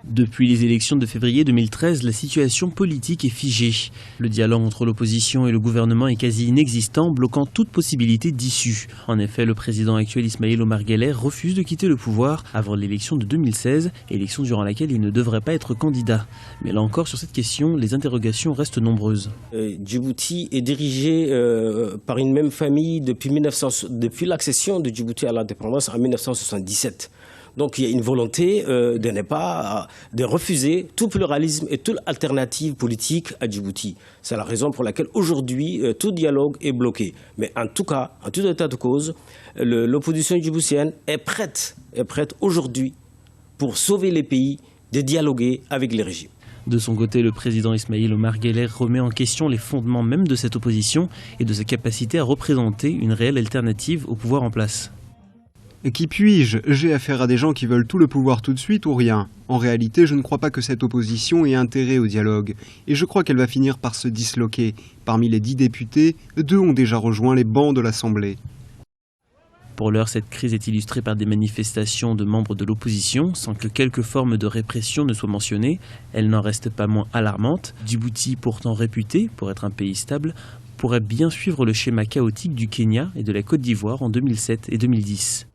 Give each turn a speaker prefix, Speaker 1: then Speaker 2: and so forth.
Speaker 1: Depuis les élections de février 2013, la situation politique est figée. Le dialogue entre l'opposition et le gouvernement est quasi inexistant, bloquant toute possibilité d'issue. En effet, le président actuel Ismaïla Omar Guelleh refuse de quitter le pouvoir avant l'élection de 2016, élection durant laquelle il ne devrait pas être candidat. Mais là encore, sur cette question, les interrogations restent nombreuses.
Speaker 2: Djibouti est dirigé par une même famille depuis l'accession de Djibouti à l'indépendance en 1977. Donc il y a une volonté de refuser tout pluralisme et toute alternative politique à Djibouti. C'est la raison pour laquelle aujourd'hui tout dialogue est bloqué. Mais en tout cas, en tout état de cause, l'opposition djiboutienne est prête aujourd'hui pour sauver les pays de dialoguer avec les régimes.
Speaker 1: De son côté, le président Ismaïla Omar Guelleh remet en question les fondements même de cette opposition et de sa capacité à représenter une réelle alternative au pouvoir en place.
Speaker 3: Qui puis-je? J'ai affaire à des gens qui veulent tout le pouvoir tout de suite ou rien. En réalité, je ne crois pas que cette opposition ait intérêt au dialogue. Et je crois qu'elle va finir par se disloquer. Parmi les 10 députés, 2 ont déjà rejoint les bancs de l'Assemblée.
Speaker 1: Pour l'heure, cette crise est illustrée par des manifestations de membres de l'opposition, sans que quelques formes de répression ne soient mentionnées. Elle n'en reste pas moins alarmante. Djibouti, pourtant réputé pour être un pays stable, pourrait bien suivre le schéma chaotique du Kenya et de la Côte d'Ivoire en 2007 et 2010.